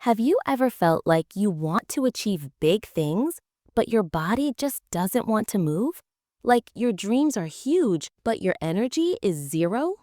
Have you ever felt like you want to achieve big things, but your body just doesn't want to move? Like your dreams are huge, but your energy is zero?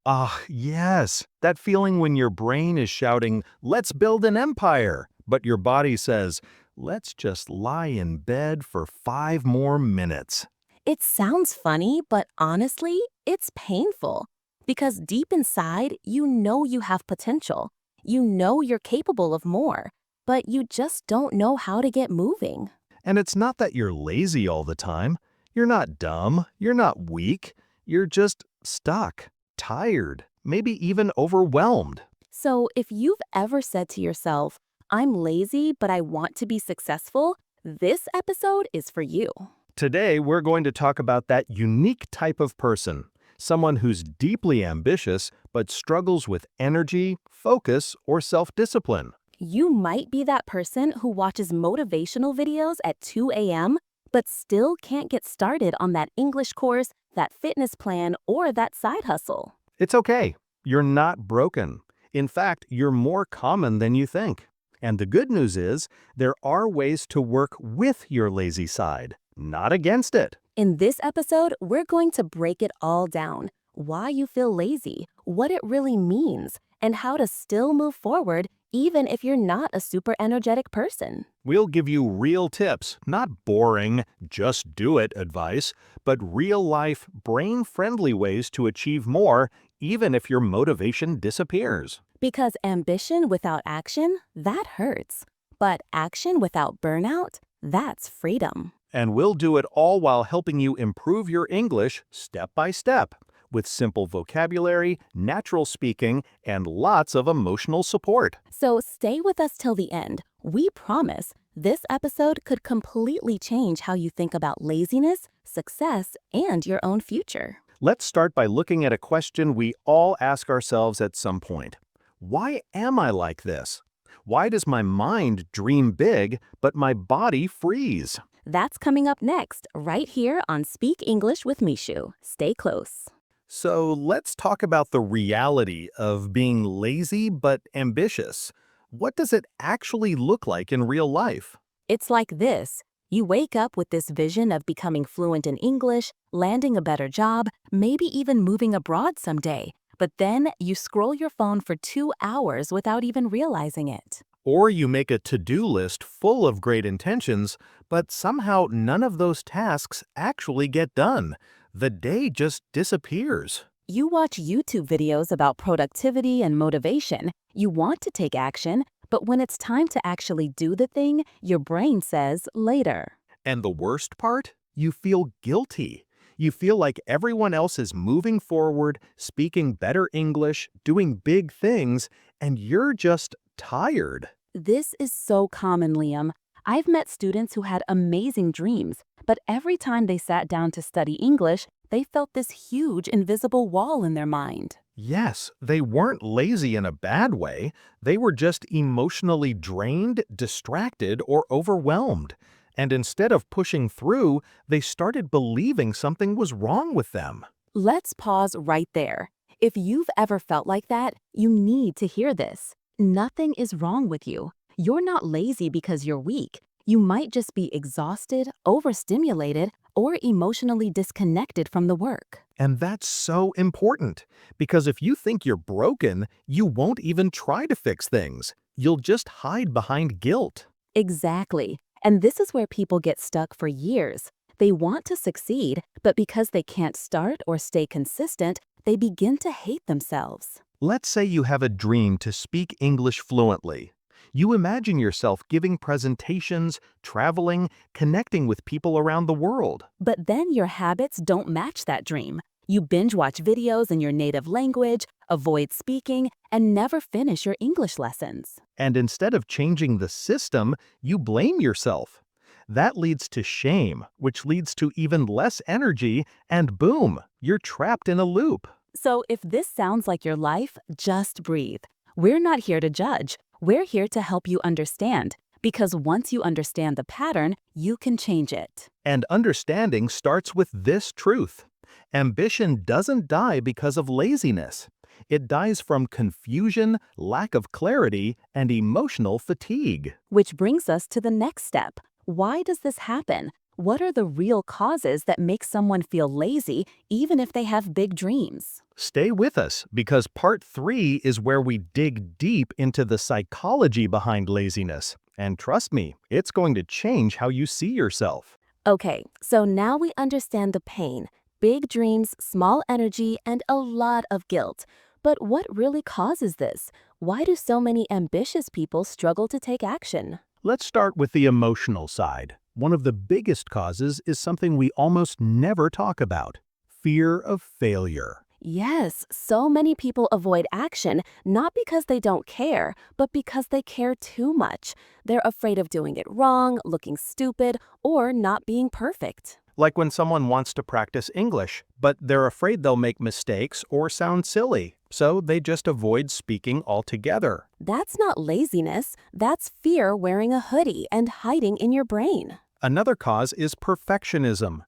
Ah, yes. That feeling when your brain is shouting, let's build an empire, but your body says, let's just lie in bed for 5 more minutes. It sounds funny, but honestly, it's painful. Because deep inside, you know you have potential. You know you're capable of more, but you just don't know how to get moving. And it's not that you're lazy all the time. You're not dumb. You're not weak. You're just stuck, tired, maybe even overwhelmed. So, if you've ever said to yourself, I'm lazy, but I want to be successful, this episode is for you. Today, we're going to talk about that unique type of person, someone who's deeply ambitious but struggles with energy, focus, or self-discipline. You might be that person who watches motivational videos at 2 a.m., but still can't get started on that English course, that fitness plan, or that side hustle. It's okay. You're not broken. In fact, you're more common than you think. And the good news is, there are ways to work with your lazy side, not against it. In this episode, we're going to break it all down: why you feel lazy, what it really means, and how to still move forward even if you're not a super energetic person. We'll give you real tips, not boring, just do it advice, but real-life, brain-friendly ways to achieve more, even if your motivation disappears. Because ambition without action, that hurts. But action without burnout, that's freedom. And we'll do it all while helping you improve your English step by step, with simple vocabulary, natural speaking, and lots of emotional support. So stay with us till the end. We promise this episode could completely change how you think about laziness, success, and your own future. Let's start by looking at a question we all ask ourselves at some point. Why am I like this? Why does my mind dream big, but my body freeze? That's coming up next, right here on Speak English with Mishu. Stay close. So let's talk about the reality of being lazy but ambitious. What does it actually look like in real life? It's like this. You wake up with this vision of becoming fluent in English, landing a better job, maybe even moving abroad someday. But then you scroll your phone for 2 hours without even realizing it. Or you make a to-do list full of great intentions, but somehow none of those tasks actually get done. The day just disappears. You watch YouTube videos about productivity and motivation. You want to take action, but when it's time to actually do the thing, your brain says later. And the worst part? You feel guilty. You feel like everyone else is moving forward, speaking better English, doing big things, and you're just tired. This is so common, Liam. I've met students who had amazing dreams, but every time they sat down to study English, they felt this huge invisible wall in their mind. Yes, they weren't lazy in a bad way. They were just emotionally drained, distracted, or overwhelmed. And instead of pushing through, they started believing something was wrong with them. Let's pause right there. If you've ever felt like that, you need to hear this. Nothing is wrong with you. You're not lazy because you're weak. You might just be exhausted, overstimulated, or emotionally disconnected from the work. And that's so important, because if you think you're broken, you won't even try to fix things. You'll just hide behind guilt. Exactly. And this is where people get stuck for years. They want to succeed, but because they can't start or stay consistent, they begin to hate themselves. Let's say you have a dream to speak English fluently. You imagine yourself giving presentations, traveling, connecting with people around the world. But then your habits don't match that dream. You binge watch videos in your native language, avoid speaking, and never finish your English lessons. And instead of changing the system, you blame yourself. That leads to shame, which leads to even less energy, and boom, you're trapped in a loop. So if this sounds like your life, just breathe. We're not here to judge. We're here to help you understand, because once you understand the pattern, you can change it. And understanding starts with this truth. Ambition doesn't die because of laziness. It dies from confusion, lack of clarity, and emotional fatigue. Which brings us to the next step. Why does this happen? What are the real causes that make someone feel lazy even if they have big dreams? Stay with us because part 3 is where we dig deep into the psychology behind laziness. And trust me, it's going to change how you see yourself. Okay, so now we understand the pain. Big dreams, small energy, and a lot of guilt. But what really causes this? Why do so many ambitious people struggle to take action? Let's start with the emotional side. One of the biggest causes is something we almost never talk about: fear of failure. Yes, so many people avoid action not because they don't care, but because they care too much. They're afraid of doing it wrong, looking stupid, or not being perfect. Like when someone wants to practice English, but they're afraid they'll make mistakes or sound silly, so they just avoid speaking altogether. That's not laziness, that's fear wearing a hoodie and hiding in your brain. Another cause is perfectionism.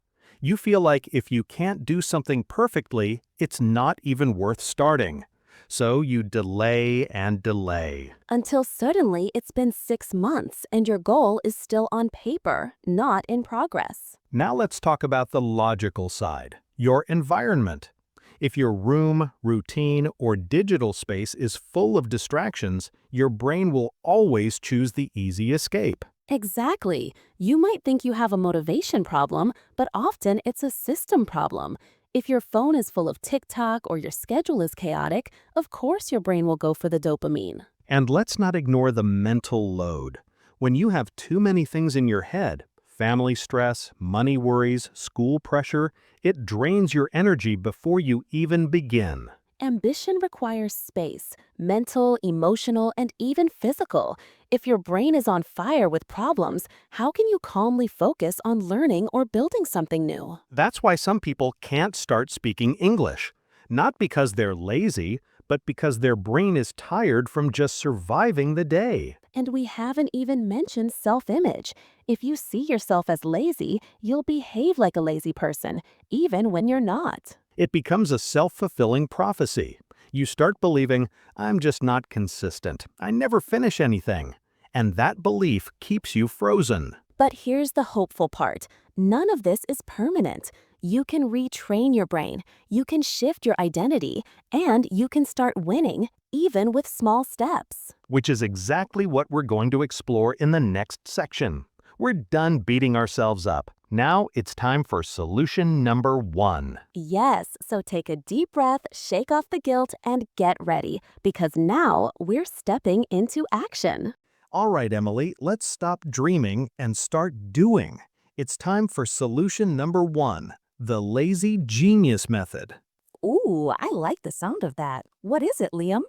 You feel like if you can't do something perfectly, it's not even worth starting. So you delay and delay. Until suddenly it's been 6 months and your goal is still on paper, not in progress. Now let's talk about the logical side, your environment. If your room, routine, or digital space is full of distractions, your brain will always choose the easy escape. Exactly. You might think you have a motivation problem, but often it's a system problem. If your phone is full of TikTok or your schedule is chaotic, of course your brain will go for the dopamine. And let's not ignore the mental load. When you have too many things in your head, family stress, money worries, school pressure, it drains your energy before you even begin. Ambition requires space, mental, emotional, and even physical. If your brain is on fire with problems, how can you calmly focus on learning or building something new? That's why some people can't start speaking English. Not because they're lazy, but because their brain is tired from just surviving the day. And we haven't even mentioned self-image. If you see yourself as lazy, you'll behave like a lazy person, even when you're not. It becomes a self-fulfilling prophecy. You start believing, I'm just not consistent. I never finish anything. And that belief keeps you frozen. But here's the hopeful part. None of this is permanent. You can retrain your brain, you can shift your identity, and you can start winning, even with small steps. Which is exactly what we're going to explore in the next section. We're done beating ourselves up. Now it's time for solution number 1. Yes, so take a deep breath, shake off the guilt, and get ready, because now we're stepping into action. All right, Emily, let's stop dreaming and start doing. It's time for solution number 1, the lazy genius method. Ooh, I like the sound of that. What is it, Liam?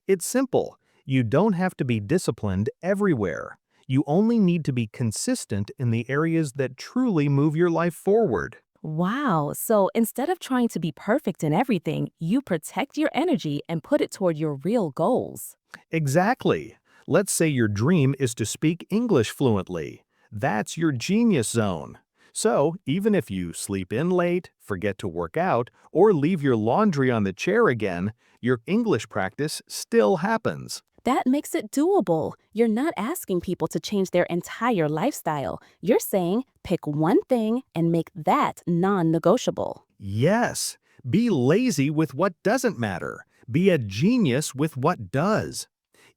It's simple. You don't have to be disciplined everywhere. You only need to be consistent in the areas that truly move your life forward. Wow, so instead of trying to be perfect in everything, you protect your energy and put it toward your real goals. Exactly. Let's say your dream is to speak English fluently. That's your genius zone. So, even if you sleep in late, forget to work out, or leave your laundry on the chair again, your English practice still happens. That makes it doable. You're not asking people to change their entire lifestyle. You're saying pick one thing and make that non-negotiable. Yes, be lazy with what doesn't matter. Be a genius with what does.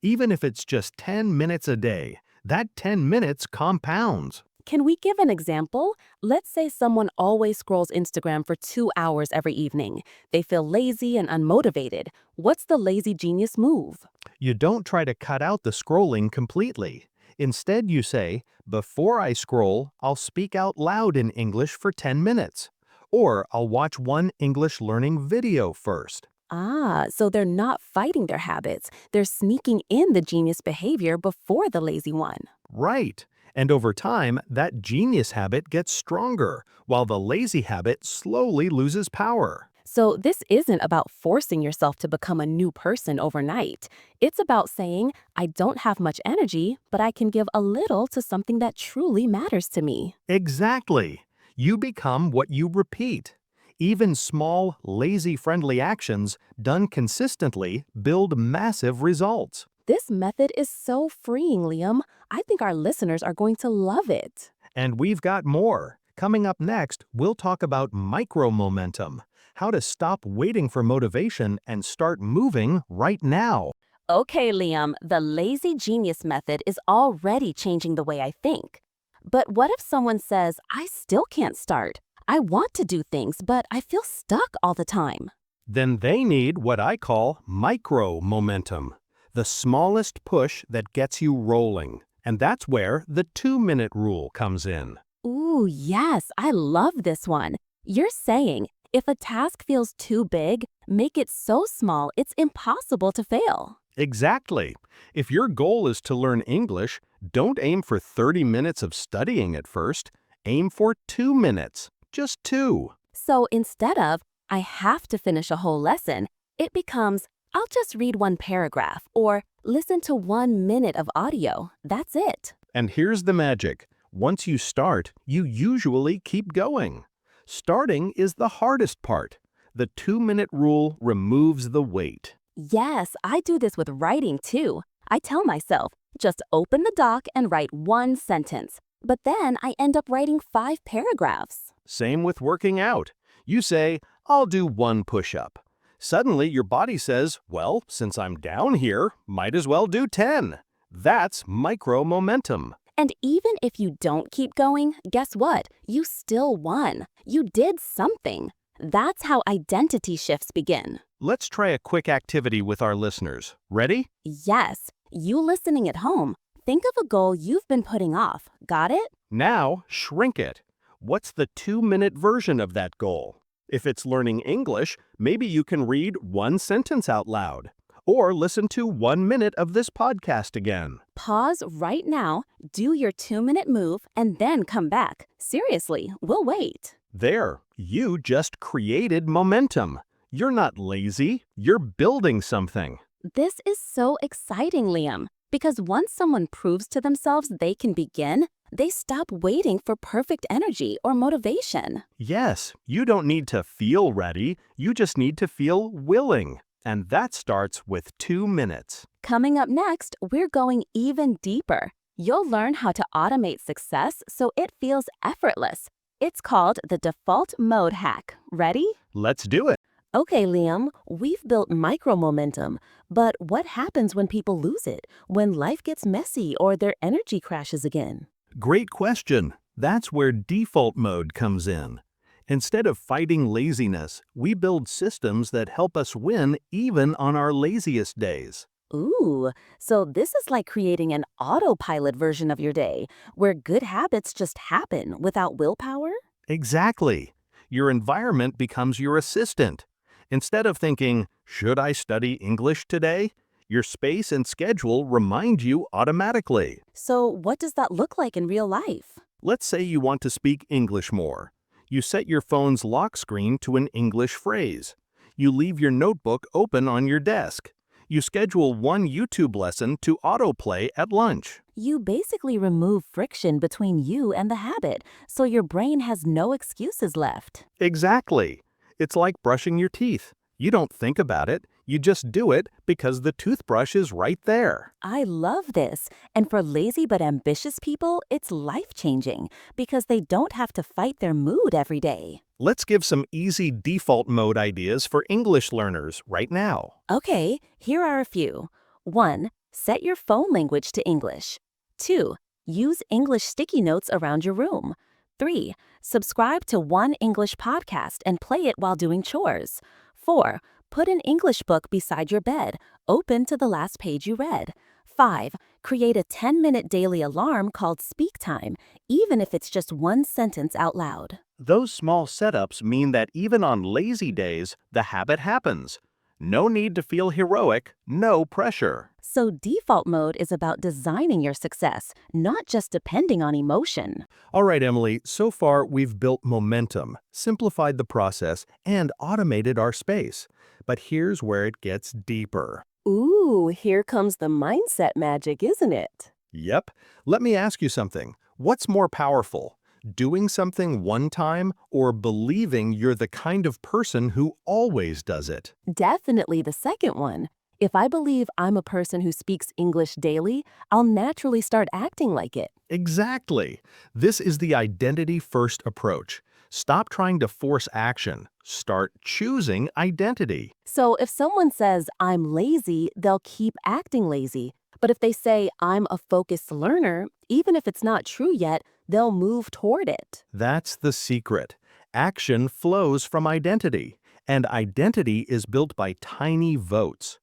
Even if it's just 10 minutes a day, that 10 minutes compounds. Can we give an example? Let's say someone always scrolls Instagram for 2 hours every evening. They feel lazy and unmotivated. What's the lazy genius move? You don't try to cut out the scrolling completely. Instead, you say, before I scroll, I'll speak out loud in English for 10 minutes. Or I'll watch one English learning video first. Ah, so they're not fighting their habits. They're sneaking in the genius behavior before the lazy one. Right. And over time, that genius habit gets stronger, while the lazy habit slowly loses power. So this isn't about forcing yourself to become a new person overnight. It's about saying, I don't have much energy, but I can give a little to something that truly matters to me. Exactly. You become what you repeat. Even small, lazy-friendly actions done consistently build massive results. This method is so freeing, Liam. I think our listeners are going to love it. And we've got more. Coming up next, we'll talk about micro-momentum, how to stop waiting for motivation and start moving right now. Okay, Liam, the lazy genius method is already changing the way I think. But what if someone says, I still can't start? I want to do things, but I feel stuck all the time. Then they need what I call micro-momentum, the smallest push that gets you rolling. And that's where the 2-minute rule comes in. Ooh, yes, I love this one. You're saying, if a task feels too big, make it so small it's impossible to fail. Exactly. If your goal is to learn English, don't aim for 30 minutes of studying at first. Aim for 2 minutes. Just 2. So instead of, I have to finish a whole lesson, it becomes, I'll just read one paragraph or listen to 1 minute of audio. That's it. And here's the magic. Once you start, you usually keep going. Starting is the hardest part. The 2-minute rule removes the weight. Yes, I do this with writing too. I tell myself, just open the doc and write one sentence. But then I end up writing 5 paragraphs. Same with working out. You say, I'll do 1 push-up. Suddenly, your body says, well, since I'm down here, might as well do 10. That's micro-momentum. And even if you don't keep going, guess what? You still won. You did something. That's how identity shifts begin. Let's try a quick activity with our listeners. Ready? Yes, you listening at home, think of a goal you've been putting off. Got it? Now, shrink it. What's the 2-minute version of that goal? If it's learning English, maybe you can read 1 sentence out loud. Or listen to 1 minute of this podcast again. Pause right now, do your 2-minute move, and then come back. Seriously, we'll wait. There, you just created momentum. You're not lazy, you're building something. This is so exciting, Liam, because once someone proves to themselves they can begin, they stop waiting for perfect energy or motivation. Yes, you don't need to feel ready, you just need to feel willing. And that starts with 2 minutes. Coming up next, we're going even deeper. You'll learn how to automate success so it feels effortless. It's called the default mode hack. Ready? Let's do it. Okay, Liam, we've built micro-momentum, but what happens when people lose it, when life gets messy or their energy crashes again? Great question. That's where default mode comes in. Instead of fighting laziness, we build systems that help us win even on our laziest days. Ooh, so this is like creating an autopilot version of your day, where good habits just happen without willpower? Exactly. Your environment becomes your assistant. Instead of thinking, should I study English today? Your space and schedule remind you automatically. So what does that look like in real life? Let's say you want to speak English more. You set your phone's lock screen to an English phrase. You leave your notebook open on your desk. You schedule 1 YouTube lesson to autoplay at lunch. You basically remove friction between you and the habit, so your brain has no excuses left. Exactly. It's like brushing your teeth. You don't think about it, you just do it because the toothbrush is right there. I love this. And for lazy but ambitious people, it's life-changing because they don't have to fight their mood every day. Let's give some easy default mode ideas for English learners right now. Okay, here are a few. 1. Set your phone language to English. 2. Use English sticky notes around your room. 3. Subscribe to one English podcast and play it while doing chores. 4. Put an English book beside your bed, open to the last page you read. 5. Create a 10-minute daily alarm called Speak Time, even if it's just 1 sentence out loud. Those small setups mean that even on lazy days, the habit happens. No need to feel heroic, no pressure. So default mode is about designing your success, not just depending on emotion. All right, Emily, so far we've built momentum, simplified the process, and automated our space. But here's where it gets deeper. Ooh, here comes the mindset magic, isn't it? Yep. Let me ask you something. What's more powerful? Doing something one time or believing you're the kind of person who always does it. Definitely the second one. If I believe I'm a person who speaks English daily, I'll naturally start acting like it. Exactly. This is the identity-first approach. Stop trying to force action. Start choosing identity. So if someone says, I'm lazy, they'll keep acting lazy. But if they say, I'm a focused learner, even if it's not true yet, they'll move toward it. That's the secret. Action flows from identity, and identity is built by tiny votes.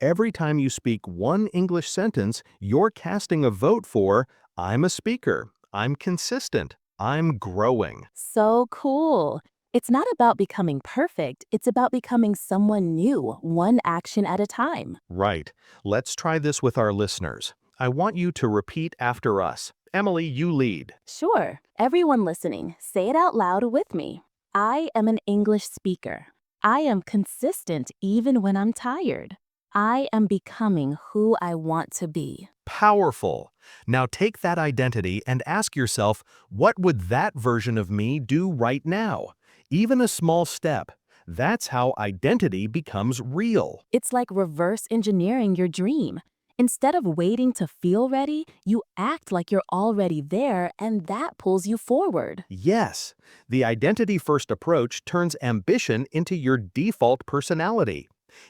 Every time you speak one English sentence, you're casting a vote for, I'm a speaker, I'm consistent, I'm growing. So cool. It's not about becoming perfect, it's about becoming someone new, one action at a time. Right. Let's try this with our listeners. I want you to repeat after us. Emily, you lead. Sure, everyone listening, say it out loud with me. I am an English speaker. I am consistent even when I'm tired. I am becoming who I want to be. Powerful. Now take that identity and ask yourself, what would that version of me do right now? Even a small step. That's how identity becomes real. It's like reverse engineering your dream. Instead of waiting to feel ready, you act like you're already there, and that pulls you forward. Yes, the identity-first approach turns ambition into your default personality.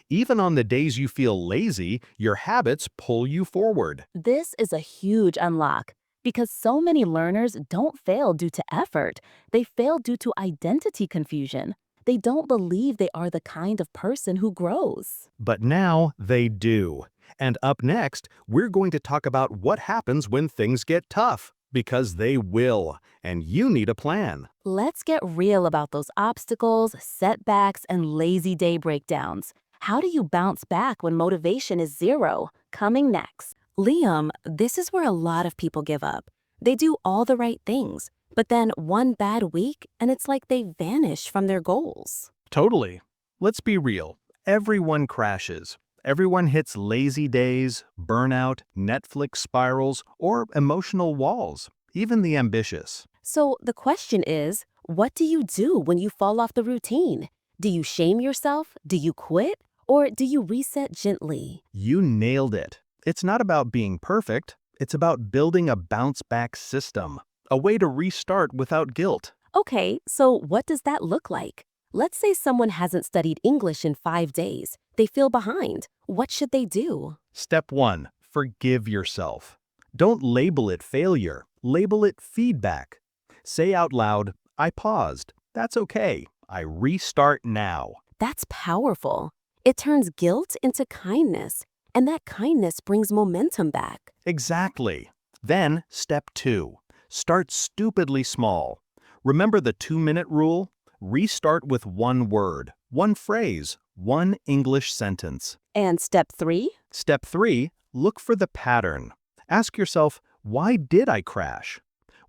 Even on the days you feel lazy, your habits pull you forward. This is a huge unlock because so many learners don't fail due to effort. They fail due to identity confusion. They don't believe they are the kind of person who grows. But now they do. And up next, we're going to talk about what happens when things get tough, because they will, and you need a plan. Let's get real about those obstacles, setbacks, and lazy day breakdowns. How do you bounce back when motivation is zero? Coming next. Liam, this is where a lot of people give up. They do all the right things, but then one bad week and it's like they vanish from their goals. Totally. Let's be real. Everyone crashes. Everyone hits lazy days, burnout, Netflix spirals, or emotional walls, even the ambitious. So the question is, what do you do when you fall off the routine? Do you shame yourself? Do you quit? Or do you reset gently? You nailed it. It's not about being perfect. It's about building a bounce-back system, a way to restart without guilt. Okay, so what does that look like? Let's say someone hasn't studied English in 5 days. They feel behind. What should they do? Step 1. Forgive yourself. Don't label it failure. Label it feedback. Say out loud, I paused. That's okay. I restart now. That's powerful. It turns guilt into kindness, and that kindness brings momentum back. Exactly. Then, step 2. Start stupidly small. Remember the 2-minute rule? Restart with one word, one phrase, one English sentence. And step 3? Step 3. Look for the pattern. Ask yourself, why did I crash?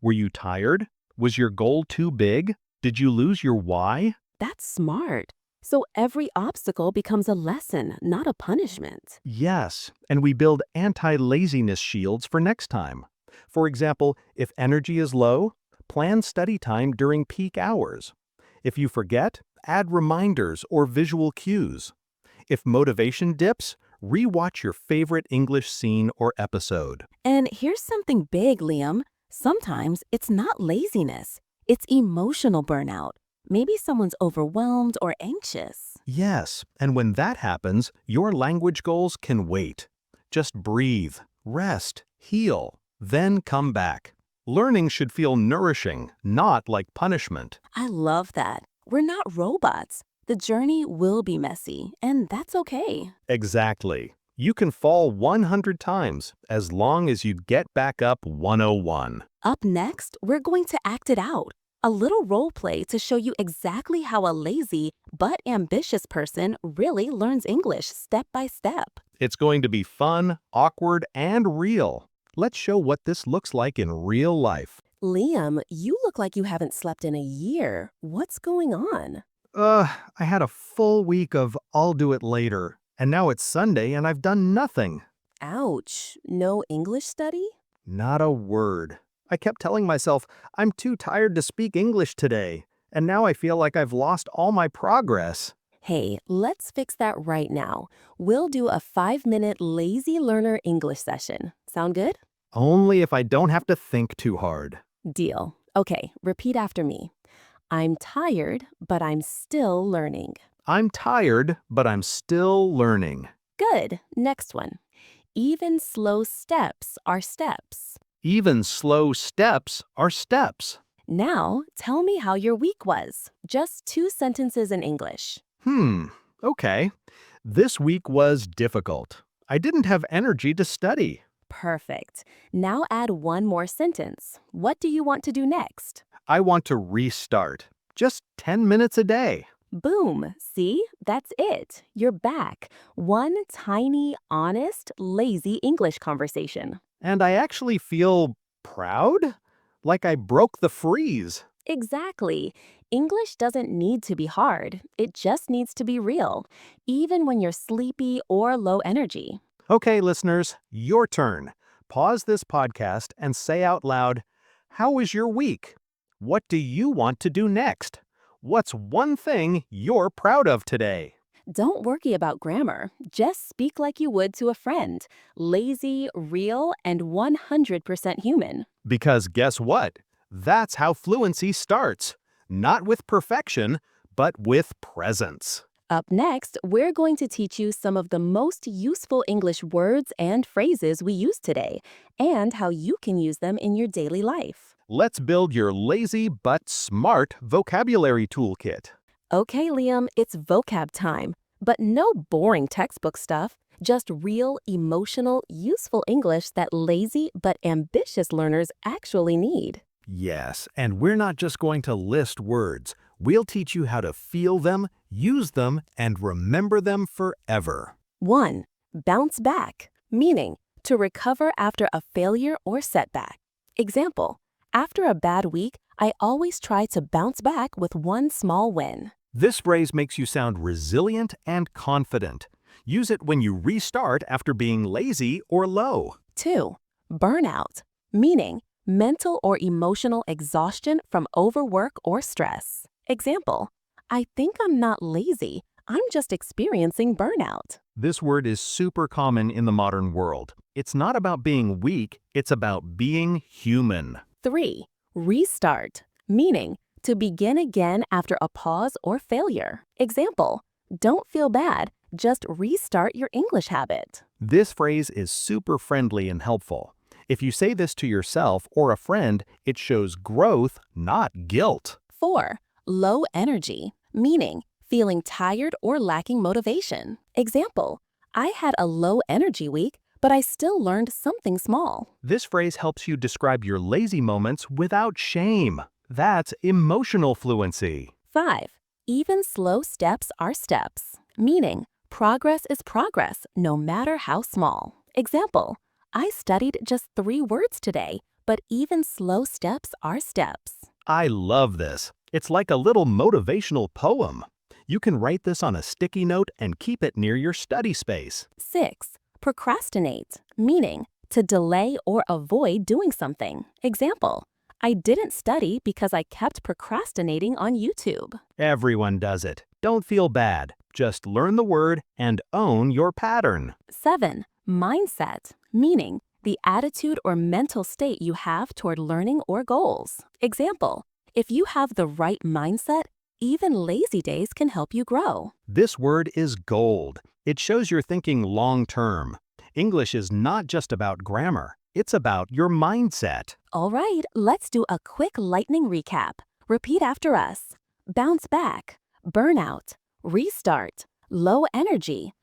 Were you tired? Was your goal too big? Did you lose your why? That's smart. So every obstacle becomes a lesson, not a punishment. Yes, and we build anti-laziness shields for next time. For example, if energy is low, plan study time during peak hours. If you forget, add reminders or visual cues. If motivation dips, rewatch your favorite English scene or episode. And here's something big, Liam. Sometimes it's not laziness, it's emotional burnout. Maybe someone's overwhelmed or anxious. Yes, and when that happens, your language goals can wait. Just breathe, rest, heal, then come back. Learning should feel nourishing, not like punishment. I love that. We're not robots. The journey will be messy, and that's okay. Exactly. You can fall 100 times as long as you get back up 101. Up next, we're going to act it out. A little role play to show you exactly how a lazy but ambitious person really learns English step by step. It's going to be fun, awkward, and real. Let's show what this looks like in real life. Liam, you look like you haven't slept in a year. What's going on? I had a full week of I'll do it later, and now it's Sunday and I've done nothing. Ouch. No English study? Not a word. I kept telling myself, I'm too tired to speak English today, and now I feel like I've lost all my progress. Hey, let's fix that right now. We'll do a 5-minute lazy learner English session. Sound good? Only if I don't have to think too hard. Deal. Okay, repeat after me. I'm tired, but I'm still learning. I'm tired, but I'm still learning. Good. Next one. Even slow steps are steps. Even slow steps are steps. Now, tell me how your week was. Just 2 sentences in English. Okay. This week was difficult. I didn't have energy to study. Perfect. Now add one more sentence. What do you want to do next? I want to restart. Just 10 minutes a day. Boom. See? That's it. You're back. One tiny, honest, lazy English conversation. And I actually feel proud? Like I broke the freeze. Exactly. English doesn't need to be hard. It just needs to be real, even when you're sleepy or low energy. Okay, listeners, your turn. Pause this podcast and say out loud, how was your week? What do you want to do next? What's one thing you're proud of today? Don't worry about grammar. Just speak like you would to a friend. Lazy, real, and 100% human. Because guess what? That's how fluency starts. Not with perfection, but with presence. Up next, we're going to teach you some of the most useful English words and phrases we use today, and how you can use them in your daily life. Let's build your lazy but smart vocabulary toolkit. Okay, Liam, it's vocab time. But no boring textbook stuff, just real, emotional, useful English that lazy but ambitious learners actually need. Yes, and we're not just going to list words. We'll teach you how to feel them, use them, and remember them forever. 1. Bounce back, meaning to recover after a failure or setback. Example, after a bad week, I always try to bounce back with one small win. This phrase makes you sound resilient and confident. Use it when you restart after being lazy or low. 2. Burnout, meaning mental or emotional exhaustion from overwork or stress. Example, I think I'm not lazy, I'm just experiencing burnout. This word is super common in the modern world. It's not about being weak, it's about being human. 3. Restart, meaning to begin again after a pause or failure. Example, don't feel bad, just restart your English habit. This phrase is super friendly and helpful. If you say this to yourself or a friend, it shows growth, not guilt. 4. Low energy, meaning feeling tired or lacking motivation. Example, I had a low energy week, but I still learned something small. This phrase helps you describe your lazy moments without shame. That's emotional fluency. 5. Even slow steps are steps, meaning progress is progress no matter how small. Example, I studied just 3 words today, but even slow steps are steps. I love this. It's like a little motivational poem. You can write this on a sticky note and keep it near your study space. 6. Procrastinate, meaning to delay or avoid doing something. Example, I didn't study because I kept procrastinating on YouTube. Everyone does it. Don't feel bad. Just learn the word and own your pattern. 7. Mindset, meaning the attitude or mental state you have toward learning or goals. Example, if you have the right mindset, even lazy days can help you grow. This word is gold. It shows you're thinking long-term. English is not just about grammar. It's about your mindset. All right, let's do a quick lightning recap. Repeat after us. Bounce back, burnout, restart, low energy,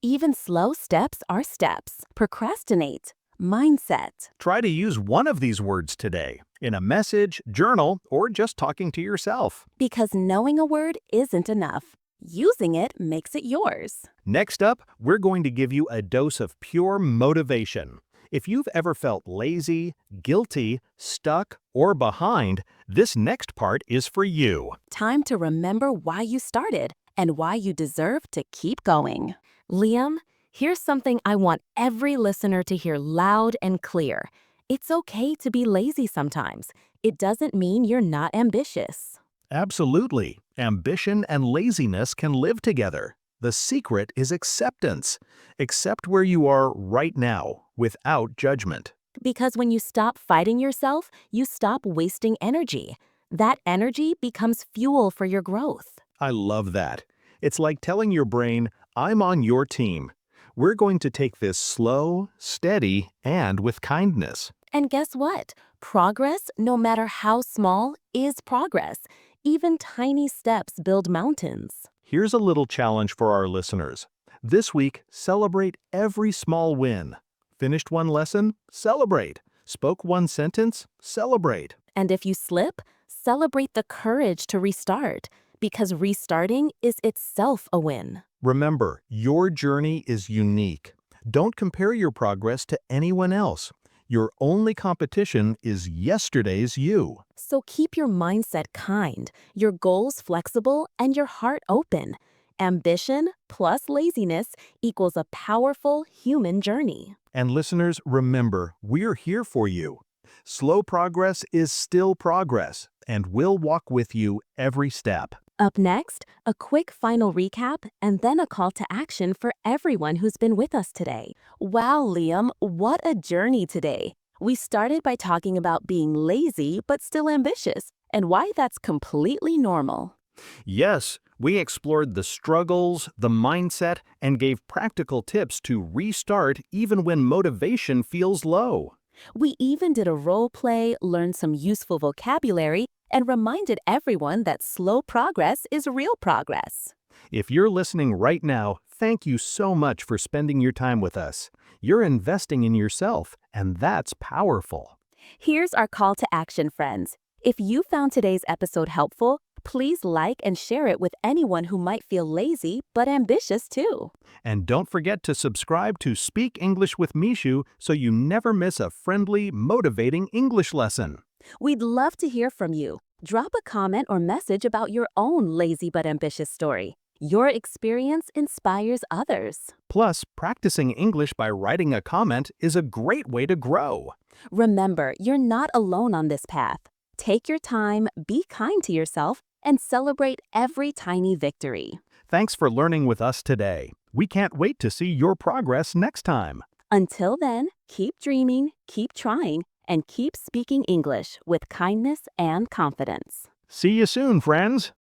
even slow steps are steps, procrastinate, mindset. Try to use one of these words today, in a message, journal, or just talking to yourself. Because knowing a word isn't enough. Using it makes it yours. Next up, we're going to give you a dose of pure motivation. If you've ever felt lazy, guilty, stuck, or behind, this next part is for you. Time to remember why you started and why you deserve to keep going. Liam, here's something I want every listener to hear loud and clear. It's okay to be lazy sometimes. It doesn't mean you're not ambitious. Absolutely. Ambition and laziness can live together. The secret is acceptance. Accept where you are right now, without judgment. Because when you stop fighting yourself, you stop wasting energy. That energy becomes fuel for your growth. I love that. It's like telling your brain, I'm on your team. We're going to take this slow, steady, and with kindness. And guess what? Progress, no matter how small, is progress. Even tiny steps build mountains. Here's a little challenge for our listeners. This week, celebrate every small win. Finished one lesson? Celebrate. Spoke one sentence? Celebrate. And if you slip, celebrate the courage to restart, because restarting is itself a win. Remember, your journey is unique. Don't compare your progress to anyone else. Your only competition is yesterday's you. So keep your mindset kind, your goals flexible, and your heart open. Ambition plus laziness equals a powerful human journey. And listeners, remember, we're here for you. Slow progress is still progress, and we'll walk with you every step. Up next, a quick final recap and then a call to action for everyone who's been with us today. Wow, Liam, what a journey today. We started by talking about being lazy but still ambitious and why that's completely normal. Yes, we explored the struggles, the mindset, and gave practical tips to restart even when motivation feels low. We even did a role play, learned some useful vocabulary, and reminded everyone that slow progress is real progress. If you're listening right now, thank you so much for spending your time with us. You're investing in yourself, and that's powerful. Here's our call to action, friends. If you found today's episode helpful, please like and share it with anyone who might feel lazy but ambitious too. And don't forget to subscribe to Speak English with Mishu so you never miss a friendly, motivating English lesson. We'd love to hear from you. Drop a comment or message about your own lazy but ambitious story. Your experience inspires others. Plus, practicing English by writing a comment is a great way to grow. Remember, you're not alone on this path. Take your time, be kind to yourself, and celebrate every tiny victory. Thanks for learning with us today. We can't wait to see your progress next time. Until then, keep dreaming, keep trying, and keep speaking English with kindness and confidence. See you soon, friends.